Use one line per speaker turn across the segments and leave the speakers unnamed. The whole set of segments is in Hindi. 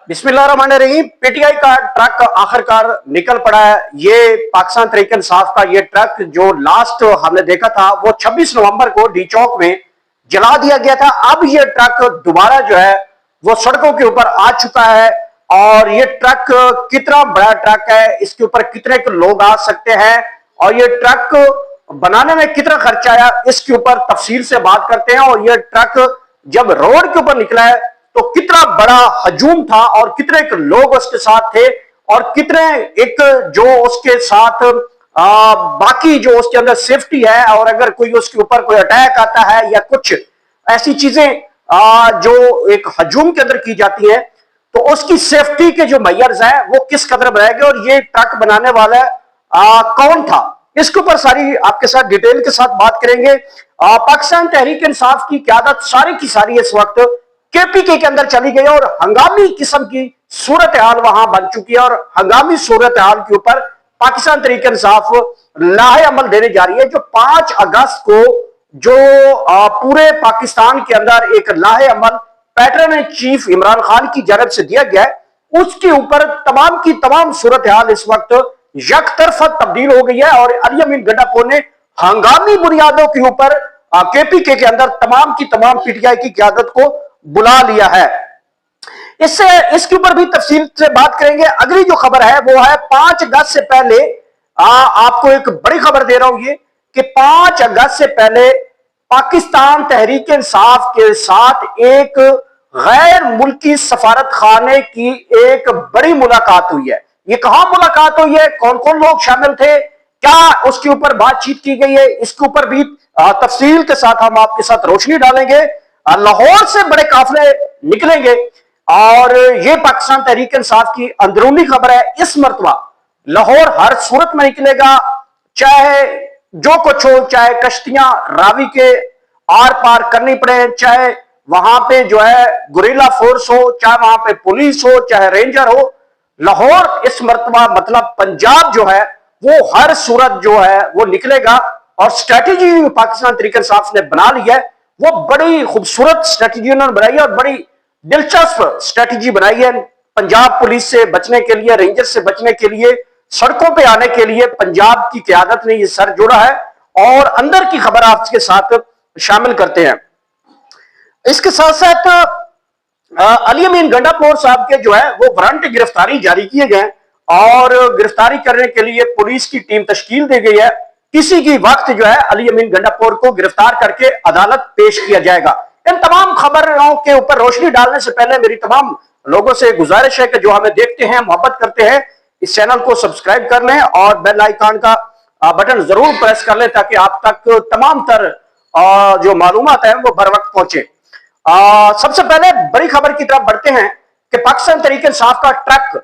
बिस्मिल्लाहिर्रहमानिर्रहीम। पीटीआई का ट्रक आखिरकार निकल पड़ा है। ये पाकिस्तान तहरीक इंसाफ का ये ट्रक जो लास्ट हमने देखा था वो 26 नवंबर को डी चौक में जला दिया गया था। अब ये ट्रक दोबारा जो है वो सड़कों के ऊपर आ चुका है। और ये ट्रक कितना बड़ा ट्रक है, इसके ऊपर कितने लोग आ सकते हैं और ये ट्रक बनाने में कितना खर्चा आया, इसके ऊपर तफसील से बात करते हैं। और ये ट्रक जब रोड के ऊपर निकला है तो कितना बड़ा हजूम था और कितने लोग उसके साथ थे और कितने एक जो उसके साथ बाकी जो उसके अंदर सेफ्टी है, और अगर कोई उसके ऊपर कोई अटैक आता है या कुछ ऐसी चीजें जो एक हजूम के अंदर की जाती है तो उसकी सेफ्टी के जो मेजर्स है वो किस कदर बनाएंगे और ये ट्रक बनाने वाला कौन था, इसके ऊपर सारी आपके साथ डिटेल के साथ बात करेंगे। पाकिस्तान तहरीक इंसाफ की क़यादत सारी की सारी इस वक्त केपीके के अंदर चली गई और हंगामी किस्म की सूरत हाल वहां बन चुकी है। और हंगामी सूरत हाल के ऊपर पाकिस्तान तहरीक इंसाफ लाहे अमल देने जा रही है। जो 5 अगस्त को जो पूरे पाकिस्तान के अंदर एक लाहे अमल पैटर्न चीफ इमरान खान की जानब से दिया गया है, उसके ऊपर तमाम की तमाम सूरत हाल इस वक्त यकतरफा तब्दील हो गई है। और अली अमीन गंडापुर ने हंगामी बुनियादों के ऊपर केपीके के अंदर तमाम की तमाम पीटीआई की क़यादत को बुला लिया है। इसके ऊपर भी तफसील से बात करेंगे। अगली जो खबर है वो है 5 अगस्त से पहले, आपको एक बड़ी खबर दे रहा हूं ये कि 5 अगस्त से पहले पाकिस्तान तहरीक इंसाफ के साथ एक गैर मुल्की सफारत खाने की एक बड़ी मुलाकात हुई है। ये कहां मुलाकात हुई है, कौन कौन लोग शामिल थे, क्या उसके ऊपर बातचीत की गई है, इसके ऊपर भी तफसील के साथ हम आपके साथ रोशनी डालेंगे। लाहौर से बड़े काफिले निकलेंगे और ये पाकिस्तान तहरीक इंसाफ की अंदरूनी खबर है। इस मरतबा लाहौर हर सूरत में निकलेगा, चाहे जो कुछ हो, चाहे कश्तियां रावी के आर पार करनी पड़े, चाहे वहां पे जो है गुरिल्ला फोर्स हो, चाहे वहां पे पुलिस हो, चाहे रेंजर हो। लाहौर इस मरतबा मतलब पंजाब जो है वो हर सूरत जो है वो निकलेगा। और स्ट्रेटेजी पाकिस्तान तहरीक इंसाफ ने बना ली है, वो बड़ी खूबसूरत स्ट्रेटेजी उन्होंने बनाई है और बड़ी दिलचस्प स्ट्रेटेजी बनाई है। पंजाब पुलिस से बचने के लिए, रेंजर से बचने के लिए, सड़कों पे आने के लिए पंजाब की क़यादत ने ये सर जोड़ा है। और अंदर की खबर आपके साथ शामिल करते हैं। इसके साथ साथ अली अमीन गंडापुर साहब के जो है वो वारंट गिरफ्तारी जारी किए गए और गिरफ्तारी करने के लिए पुलिस की टीम तश्कील दी गई है। किसी की वक्त जो है अली अमीन गंडापुर को गिरफ्तार करके अदालत पेश किया जाएगा। इन तमाम खबरों के ऊपर रोशनी डालने से पहले मेरी तमाम लोगों से गुजारिश है कि जो हमें देखते हैं, मोहब्बत करते हैं, इस चैनल को सब्सक्राइब कर लें और बेल आइकन का बटन जरूर प्रेस कर लें ताकि आप तक तमाम तर जो मालूमात है वो बर वक्त पहुंचे। सबसे पहले बड़ी खबर की तरफ बढ़ते हैं कि पाकिस्तान तहरीक इंसाफ का ट्रक,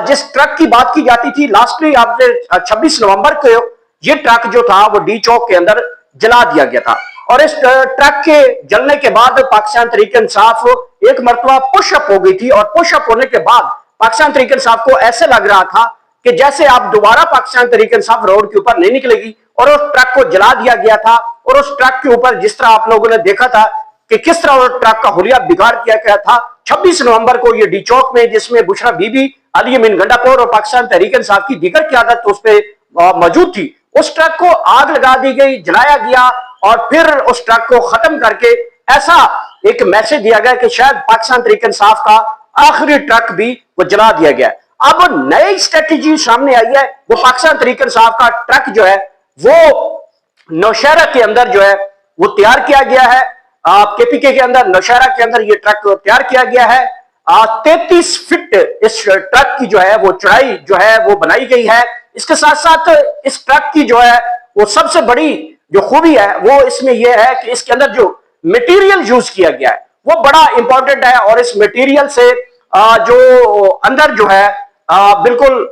जिस ट्रक की बात की जाती थी लास्टली आपने 26 नवंबर को ये ट्रक जो था वो डी चौक के अंदर जला दिया गया था। और इस ट्रक के जलने के बाद पाकिस्तान तहरीक इंसाफ एक मरतबा पुशअप हो गई थी और पुशअप होने के बाद पाकिस्तान तहरीक इंसाफ को ऐसे लग रहा था कि जैसे आप दोबारा पाकिस्तान तहरीक इंसाफ रोड के ऊपर नहीं निकलेगी। और उस ट्रक को जला दिया गया था और उस ट्रक के ऊपर जिस तरह आप लोगों ने देखा था कि किस तरह उस ट्रक का हुलिया बिगाड़ किया गया था 26 नवंबर को ये डी चौक में, जिसमें बुशरा बीबी, अली अमीन गंडापुर और पाकिस्तान तहरीक इंसाफ की दीगर क़यादत उस पर मौजूद थी। उस ट्रक को आग लगा दी गई, जलाया गया और फिर उस ट्रक को खत्म करके ऐसा एक मैसेज दिया गया कि शायद पाकिस्तान तहरीक इंसाफ का आखिरी ट्रक भी वो जला दिया गया। अब नई स्ट्रेटेजी सामने आई है, वो पाकिस्तान तहरीक इंसाफ का ट्रक जो है वो नौशहरा के अंदर जो है वो तैयार किया गया है। केपीके के अंदर, नौशहरा के अंदर ये ट्रक तैयार किया गया है। 33 फीट इस ट्रक की जो है वो चौड़ाई जो है वो बनाई गई है। इसके साथ साथ इस ट्रक की जो है वो सबसे बड़ी जो खूबी है वो इसमें यह है कि इसके अंदर जो मटेरियल यूज किया गया है वो बड़ा इंपॉर्टेंट है। और इस मटेरियल से जो अंदर जो है बिल्कुल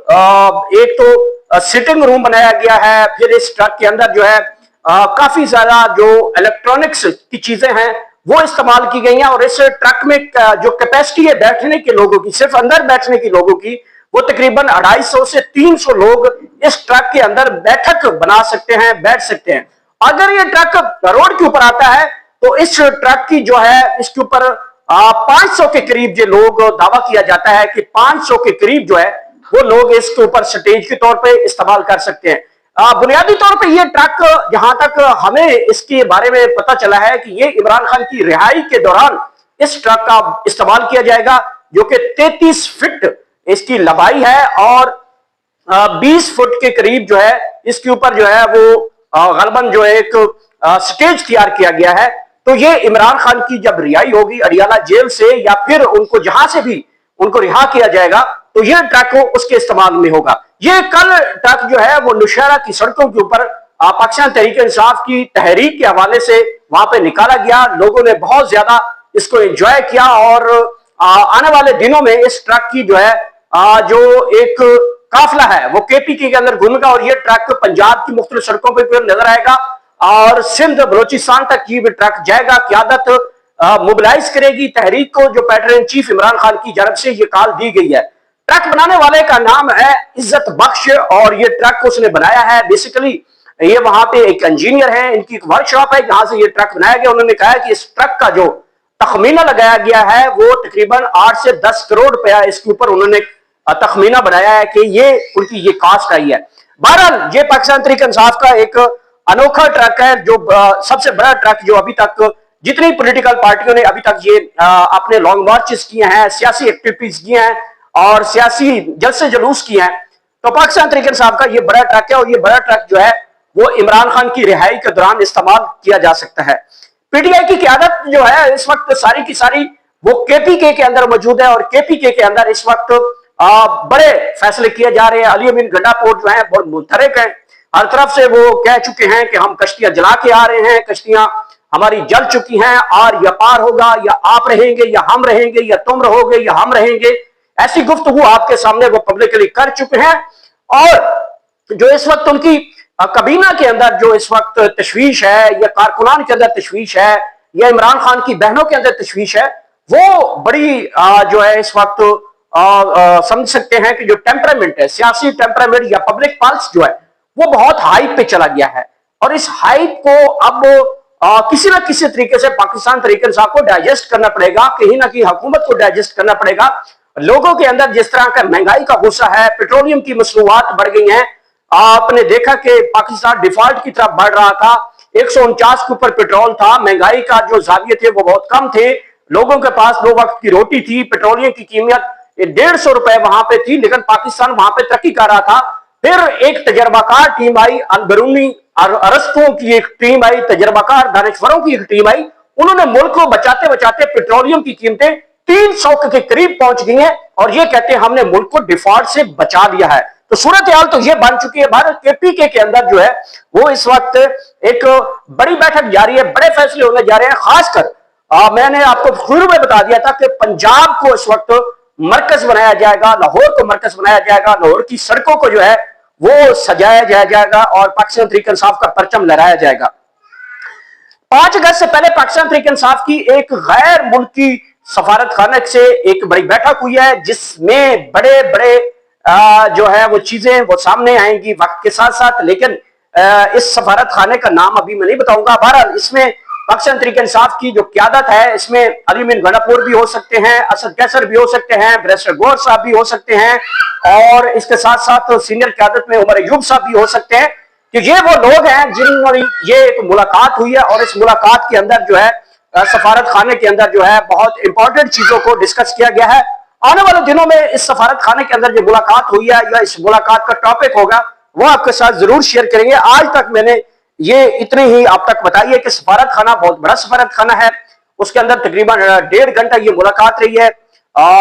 एक तो सिटिंग रूम बनाया गया है, फिर इस ट्रक के अंदर जो है काफी ज्यादा जो इलेक्ट्रॉनिक्स की चीजें हैं वो इस्तेमाल की गई हैं। और इस ट्रक में जो कैपेसिटी है बैठने के लोगों की, सिर्फ अंदर बैठने की लोगों की, वो तकरीबन 250 से 300 लोग इस ट्रक के अंदर बैठक बना सकते हैं, बैठ सकते हैं। अगर ये ट्रक रोड के ऊपर आता है तो इस ट्रक की जो है इसके ऊपर 500 के करीब जो लोग दावा किया जाता है कि 500 के करीब जो है वो लोग इसके ऊपर स्टेज के तौर पे इस्तेमाल कर सकते हैं। बुनियादी तौर पे ये ट्रक, जहां तक हमें इसके बारे में पता चला है कि ये इमरान खान की रिहाई के दौरान इस ट्रक का इस्तेमाल किया जाएगा, जो कि 33 फीट इसकी लंबाई है और 20 फुट के करीब जो है इसके ऊपर जो है वो गलबन जो है एक स्टेज तैयार किया गया है। तो ये इमरान खान की जब रिहाई होगी अडियाला जेल से या फिर उनको जहां से भी उनको रिहा किया जाएगा तो ये ट्रक उसके इस्तेमाल में होगा। ये कल ट्रक जो है वो नौशहरा की सड़कों के ऊपर पाकिस्तान तहरीक-ए-इंसाफ की तहरीक के हवाले से वहां पे निकाला गया। लोगों ने बहुत ज्यादा इसको एंजॉय किया और आने वाले दिनों में इस ट्रक की जो है जो एक काफिला है वो केपीके के अंदर घूमेगा और ये ट्रक पंजाब की मुख्तलिफ सड़कों पर नजर आएगा और सिंध बलोचिस्तान तक ये ट्रक जाएगा। क्यादत मोबिलाइज करेगी तहरीक को, जो pattern in chief Imran Khan की जानब से ये कॉल दी गई है। ट्रक बनाने वाले का नाम है इज्जत बख्श और ये ट्रक उसने बनाया है। बेसिकली ये वहां पे एक इंजीनियर है, इनकी एक वर्कशॉप है जहां से ये ट्रक बनाया गया। उन्होंने कहा कि इस ट्रक का जो तखमीना लगाया गया है वो तकरीबन 8 से 10 करोड़ रुपया इसके ऊपर उन्होंने तखमीना बनाया है कि ये उनकी ये कास्ट आई है। बहरहाल ये पाकिस्तान तहरीक इंसाफ का एक अनोखा ट्रक है, जो सबसे बड़ा ट्रक जो अभी तक जितनी पॉलिटिकल पार्टियों ने अभी तक ये अपने लॉन्ग मार्चेस किए हैं, सियासी एक्टिविटीज किए हैं और सियासी जलसे जुलूस किए हैं, तो पाकिस्तान तहरीक इंसाफ का ये बड़ा ट्रक है और ये बड़ा ट्रक जो है वो इमरान खान की रिहाई के दौरान इस्तेमाल किया जा सकता है। पीटीआई की क़यादत जो है इस वक्त सारी की सारी वो केपीके के अंदर मौजूद है और केपीके के अंदर इस वक्त बड़े फैसले किए जा रहे हैं। अली अमीन गंडापुर जो है बहुत मुतहरिक है, हर तरफ से वो कह चुके हैं कि हम कश्तियां जला के आ रहे हैं, कश्तियां हमारी जल चुकी हैं और या पार होगा या आप रहेंगे या हम रहेंगे या तुम रहोगे या हम रहेंगे, ऐसी गुफ्तगू आपके सामने वो पब्लिकली कर चुके हैं। और जो इस वक्त उनकी कबीना के अंदर जो इस वक्त तशवीश है या कारकुनान के अंदर तशवीश है या इमरान खान की बहनों के अंदर तशवीश है, वो बड़ी जो है इस वक्त समझ सकते हैं कि जो टेम्परामेंट है, सियासी टेम्परामेंट या पब्लिक पल्स जो है वो बहुत हाइप पे चला गया है और इस हाइप को अब किसी न किसी तरीके से पाकिस्तान तहरीक इंसाफ को डाइजेस्ट करना पड़ेगा, कहीं ना कहीं हुकूमत को डाइजेस्ट करना पड़ेगा। लोगों के अंदर जिस तरह का महंगाई का गुस्सा है, पेट्रोलियम की मसनूआत बढ़ गई हैं, आपने देखा कि पाकिस्तान डिफॉल्ट की तरफ बढ़ रहा था, 149 के ऊपर पेट्रोल था, महंगाई का जो जाविये थे वो बहुत कम थे, लोगों के पास 2 वक्त की रोटी थी, पेट्रोलियम की कीमत 150 रुपए वहां पे थी, लेकिन पाकिस्तान वहां पे तरक्की कर रहा था। फिर एक तजर्बाकार टीम आई, अंदरूनी अरस्तों की एक टीम आई, तजर्बाकार दानिशवरों की एक टीम आई, उन्होंने मुल्क को बचाते बचाते पेट्रोलियम की कीमतें 300 के करीब पहुंच गई हैं और ये कहते हैं हमने मुल्क को डिफॉल्ट से बचा लिया है। तो सूरत हाल तो ये बन चुकी है। भारत केपीके के अंदर जो है वो इस वक्त एक बड़ी बैठक जारी है, बड़े फैसले होने जा रहे हैं। खासकर मैंने आपको शुरू में बता दिया था कि पंजाब को इस वक्त मरकज बनाया जाएगा, लाहौर को मरकज बनाया जाएगा, लाहौर की सड़कों को जो है वो सजाया जाएगा और पाकिस्तान तहरीक इंसाफ का परचम लहराया जाएगा। 5 अगस्त से पहले पाकिस्तान तहरीक इंसाफ की एक गैर मुल्की सफारत खाना से एक बड़ी बैठक हुई है जिसमें बड़े बड़े जो है वो चीजें वो सामने आएंगी वक्त के साथ साथ, लेकिन इस सफारत खाने का नाम अभी मैं नहीं बताऊंगा। बहरहाल इसमें पाकिस्तान तहरीक इंसाफ की जो क्यादत है इसमें अली अमीन गंडापुर भी हो सकते हैं, असद कैसर भी हो सकते हैं, बैरिस्टर गौहर साहब भी हो सकते हैं और इसके साथ साथ सीनियर क्यादत में उमर अयूब साहब भी हो सकते हैं कि ये वो लोग हैं जिनमें ये एक मुलाकात हुई है और इस मुलाकात के अंदर जो है सफारत खाने के अंदर जो है बहुत इंपॉर्टेंट चीजों को डिस्कस किया गया है। आने वाले दिनों में इस सफारत खाने के अंदर जो मुलाकात हुई है या इस मुलाकात का टॉपिक होगा वो आपके साथ जरूर शेयर करेंगे। आज तक मैंने ये इतने ही आप तक बताइए कि सफारत खाना बहुत बड़ा सफारत खाना है, उसके अंदर तकरीबन 1.5 घंटा ये मुलाकात रही है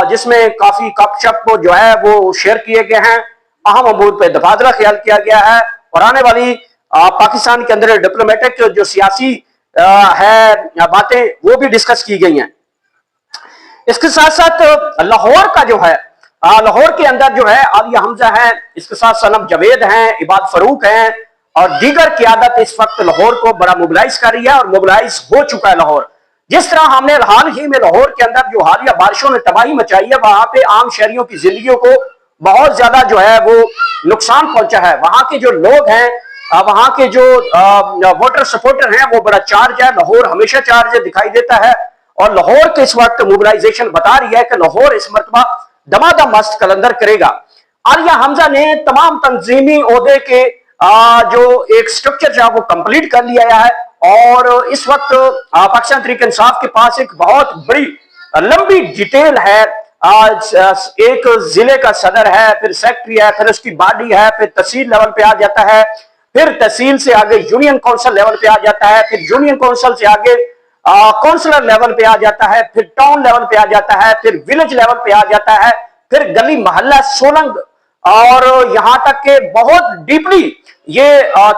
जिसमें काफी गपशप जो है वो शेयर किए गए हैं, अहम अमूर पे तबादला ख्याल किया गया है और आने वाली पाकिस्तान के अंदर डिप्लोमेटिक जो सियासी है बातें वो भी डिस्कस की गई हैं। इसके साथ साथ लाहौर का जो है लाहौर के अंदर जो है आलिया हमजा है, इसके साथ सनम जवेद हैं, इबाद फरूक हैं और दीगर क़यादत इस वक्त लाहौर को बड़ा मोबिलाइज कर रही है और मोबिलाइज हो चुका है लाहौर। जिस तरह हमने हाल ही में लाहौर के अंदर जो हालिया बारिशों ने तबाही मचाई है, वहां पे आम शहरियों की जिंदगी को बहुत ज्यादा जो है वो नुकसान पहुंचा है। वहां के जो लोग हैं, वहां के जो वोटर सपोर्टर हैं वो बड़ा चार्ज है, लाहौर हमेशा चार्ज दिखाई देता है और लाहौर के इस वक्त मोबिलाइजेशन बता रही है कि लाहौर इस मरतबा दमादम मस्त कलंदर करेगा। आलिया हमजा ने तमाम तंजीमी ओहदे के जो एक स्ट्रक्चर है वो कंप्लीट कर लिया है और इस वक्त पाकिस्तान तहरीक इंसाफ के पास एक बहुत बड़ी लंबी डिटेल है। आज एक जिले का सदर है, फिर सेक्रेटरी है, फिर उसकी बॉडी है, फिर तहसील लेवल पे आ जाता है, फिर तहसील से आगे यूनियन काउंसिल लेवल पे आ जाता है, फिर यूनियन काउंसिल से आगे काउंसलर लेवल पे आ जाता है, फिर टाउन लेवल पे आ जाता है, फिर विलेज लेवल पे आ जाता है, फिर गली मोहल्ला सोलंग और यहां तक के बहुत डीपली ये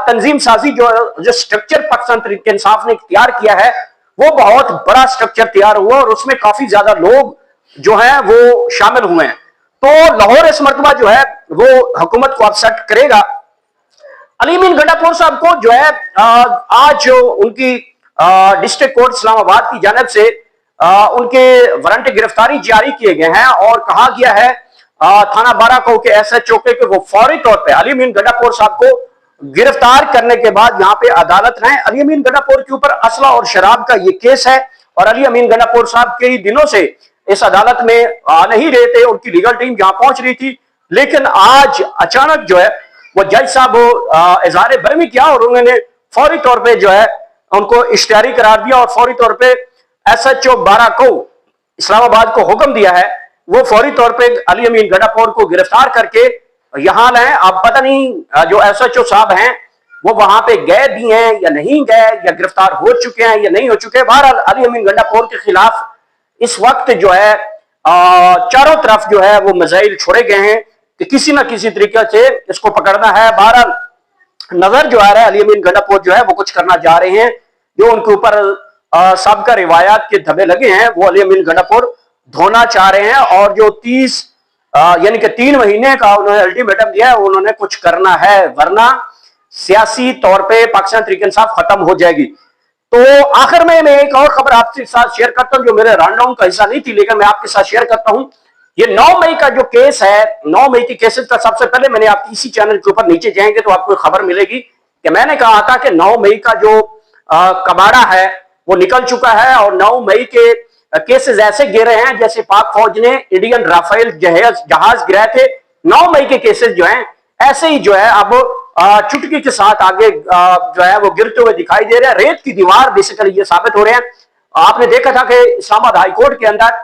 तंजीम साजी जो स्ट्रक्चर पाकिस्तान तहरीक इंसाफ ने तैयार किया है वो बहुत बड़ा स्ट्रक्चर तैयार हुआ और उसमें काफी ज्यादा लोग जो हैं वो शामिल हुए हैं। तो लाहौर इस मरतबा जो है वो हुकूमत को अपसेट करेगा। अली अमीन गंडापुर साहब को जो है आज उनकी डिस्ट्रिक्ट कोर्ट इस्लामाबाद की जानिब से उनके वारंट गिरफ्तारी जारी किए गए हैं और कहा गया है थाना बाराको के SHO के वो फौरी तौर पे अली अमीन गंडापुर साहब को गिरफ्तार करने के बाद यहाँ पे अदालत ने अली अमीन गंडापुर के ऊपर असला और शराब का ये केस है और अली अमीन गंडापुर साहब कई दिनों से इस अदालत में आ नहीं रहे थे, उनकी लीगल टीम यहाँ पहुंच रही थी, लेकिन आज अचानक जो है वो जज साहब इजहार बरमी किया और उन्होंने फौरी तौर पे जो है उनको इश्तिहारी करार दिया और फौरी तौर पे SHO बाराको इस्लामाबाद को हुक्म दिया है वो फौरी तौर पे अली अमीन गंडापुर को गिरफ्तार करके यहां लाए। अब पता नहीं जो SHO साहब हैं वो वहां पे गए भी हैं या नहीं गए या गिरफ्तार हो चुके हैं या नहीं हो चुके। बहरहाल अली अमीन गंडापुर के खिलाफ इस वक्त जो है चारों तरफ जो है वो मिसाइल छोड़े गए हैं कि किसी ना किसी तरीके से इसको पकड़ना है। बहरहाल नजर जो आ रहा है अली अमीन गंडापुर जो है वो कुछ करना जा रहे हैं, जो उनके ऊपर सबका रिवायात के धब्बे लगे हैं वो अली अमीन गंडापुर धोना चाह रहे हैं और जो 30 यानी कि 3 महीने का उन्होंने अल्टीमेटम दिया है उन्होंने कुछ करना है वरना सियासी तौर पे पाकिस्तान तहरीक इंसाफ खत्म हो जाएगी। तो आखिर में मैं एक और खबर आपके साथ शेयर करता हूं जो मेरे राउंडाउन का हिस्सा नहीं थी लेकिन मैं आपके साथ शेयर करता हूं। ये 9 मई का जो केस है, 9 मई की केसेस का सबसे पहले मैंने आपकी इसी चैनल के ऊपर नीचे जाएंगे तो आपको खबर मिलेगी कि मैंने कहा था कि 9 मई का जो कबाड़ा है वो निकल चुका है और 9 मई के केसेस ऐसे गिरे हैं जैसे पाक फौज ने इंडियन राफेल जहाज गिराए थे। 9 मई के केसेस जो हैं ऐसे ही जो है अब चुटकी के साथ आगे जो है वो गिरते हुए दिखाई दे रहे हैं। रेत की दीवार बेसिकली ये साबित हो रहे हैं। आपने देखा था कि इस्लामाबाद हाईकोर्ट के अंदर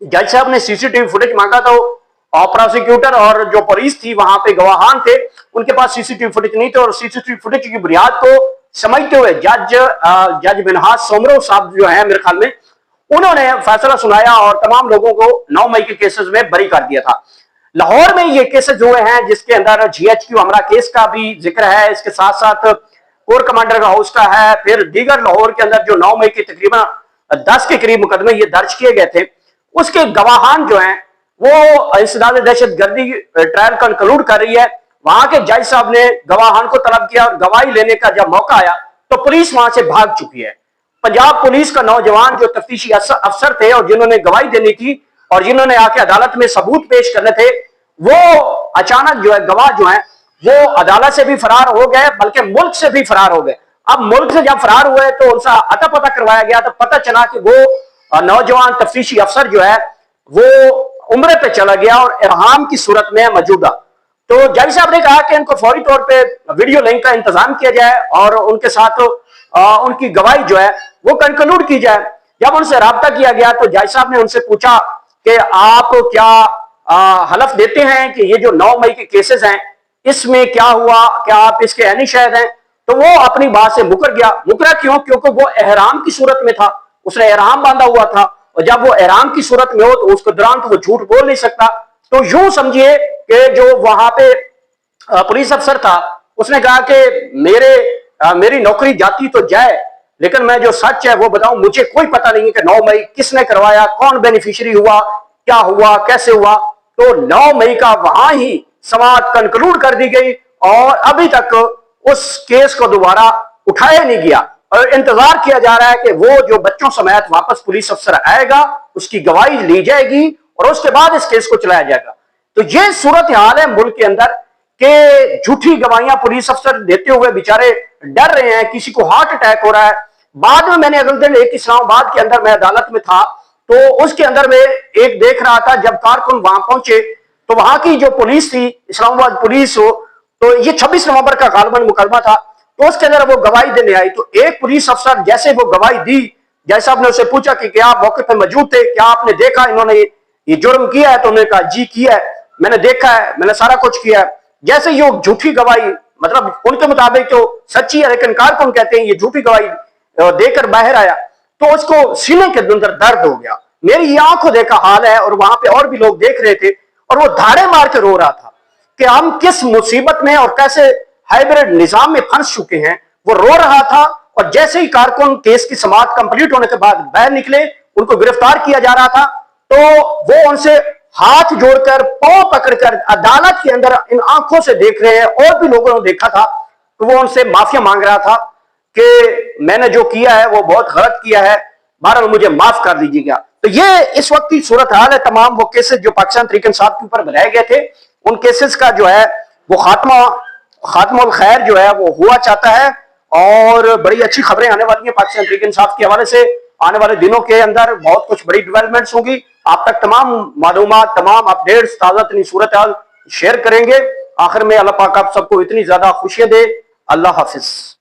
जज साहब ने सीसीटीवी फुटेज मांगा तो प्रोसिक्यूटर और जो पुलिस थी वहां पे गवाहान थे उनके पास सीसीटीवी फुटेज नहीं थे और सीसीटीवी फुटेज की बुनियाद को समझते हुए जज मिनहाज सोमरो साहब जो है मेरे ख्याल में उन्होंने फैसला सुनाया और तमाम लोगों को 9 मई के केसेस में बरी कर दिया था। लाहौर में ये केसेस हुए हैं जिसके अंदर GHQ हमला केस का भी जिक्र है, इसके साथ साथ कोर कमांडर का हाउस का है, फिर दीगर लाहौर के अंदर जो 9 मई के तकरीबन 10 के करीब मुकदमे ये दर्ज किए गए थे उसके गवाहान जो हैं वो इंसदाद दहशतगर्दी ट्रायल कंक्लूड कर रही है। वहां के जज साहब ने गवाहान को तलब किया और गवाही लेने का जब मौका आया तो पुलिस वहां से भाग चुकी है। पंजाब पुलिस का नौजवान जो तफ्तीशी अफसर थे और जिन्होंने गवाही देनी थी और जिन्होंने आके अदालत में सबूत पेश करने थे वो अचानक जो है गवाह जो है वो अदालत से भी फरार हो गए बल्कि मुल्क से भी फरार हो गए। अब मुल्क से जब फरार हुए तो उनका अता पता करवाया गया तो पता चला कि वो नौजवान तफ्तीशी अफसर जो है वो उम्रे पे चला गया और इरहाम की सूरत में मौजूदा। तो जज साहब ने कहा कि इनको फौरी तौर पे वीडियो लिंक का इंतजाम किया जाए और उनके साथ उनकी गवाही जो है वो कंक्लूड की जाए। जब उनसे राब्ता किया गया तो जज साहब ने उनसे पूछा कि आप क्या हलफ देते हैं कि ये जो 9 मई के केसेस हैं इसमें क्या हुआ, क्या आप इसके ऐनी शाहिद हैं? तो वो अपनी बात से मुकर गया। मुकरा क्यों? क्योंकि वो एहराम की सूरत में था, उसने एहराम बांधा हुआ था और जब वो एहराम की सूरत में हो तो उसके दौरान तो वो झूठ बोल नहीं सकता। तो यूं समझिए कि जो वहां पे पुलिस अफसर था उसने कहा कि मेरी नौकरी जाती तो जाए लेकिन मैं जो सच है वो बताऊं, मुझे कोई पता नहीं है कि 9 मई किसने करवाया, कौन बेनिफिशियरी हुआ, क्या हुआ, कैसे हुआ। तो 9 मई का वहां ही समाअत कंक्लूड कर दी गई और अभी तक उस केस को दोबारा उठाया नहीं गया और इंतजार किया जा रहा है कि वो जो बच्चों समेत वापस पुलिस अफसर आएगा उसकी गवाही ली जाएगी और उसके बाद इस केस को चलाया जाएगा। तो ये सूरत हाल है मुल्क के अंदर कि झूठी गवाहियां पुलिस अफसर देते हुए बेचारे डर रहे हैं, किसी को हार्ट अटैक हो रहा है। बाद में मैंने अगले दिन एक इस्लामाबाद के अंदर मैं अदालत में था, तो उसके अंदर में एक देख रहा था, जब कारकुन वहां पहुंचे तो वहां की जो पुलिस थी, इस्लामाबाद पुलिस हो, तो ये 26 नवंबर का गालबन मुकदमा था, तो उसके अंदर वो गवाही देने आई। तो एक पुलिस अफसर जैसे वो गवाही दी, जैसे आपने उससे पूछा कि क्या आप मौके पर मौजूद थे, क्या आपने देखा इन्होंने ये जुर्म किया है, तो उन्होंने कहा जी किया है, मैंने देखा है, मैंने सारा कुछ किया है। जैसे ये झूठी गवाही, मतलब उनके मुताबिक तो सच्ची है, लेकिन कारकुन कहते हैं ये झूठी गवाही देकर बाहर आया, तो उसको सीने के अंदर दर्द हो गया। मेरी ये आंखों देखा हाल है, और वहां पे और भी लोग देख रहे थे, और वो धाड़े मार के रो रहा था कि हम किस मुसीबत में और कैसे हाइब्रिड निजाम में फंस चुके हैं। वो रो रहा था, और जैसे ही कारकुन केस की समाअत कंप्लीट होने के बाद बाहर निकले, उनको गिरफ्तार किया जा रहा था, तो वो उनसे हाथ जोड़कर पांव पकड़कर अदालत के अंदर इन आंखों से देख रहे हैं, और भी लोगों ने देखा था, तो वो उनसे माफिया मांग रहा था कि मैंने जो किया है वो बहुत गलत किया है, बहरहाल मुझे माफ कर दीजिएगा। तो ये इस वक्त की सूरत हाल है। तमाम वो केसेस जो पाकिस्तान तहरीक इंसाफ के ऊपर बनाए गए थे, उन केसेस का जो है वो खात्मा खैर जो है वो हुआ चाहता है, और बड़ी अच्छी खबरें आने वाली हैं पाकिस्तान तहरीक इंसाफ के हवाले से। आने वाले दिनों के अंदर बहुत कुछ बड़ी डेवलपमेंट्स होंगी, आप तक तमाम मालूमात, तमाम अपडेट्स, ताजा तरीन सूरत हाल शेयर करेंगे। आखिर में अल्लाह पाक आप सबको इतनी ज्यादा खुशियां दे। अल्लाह हाफिज।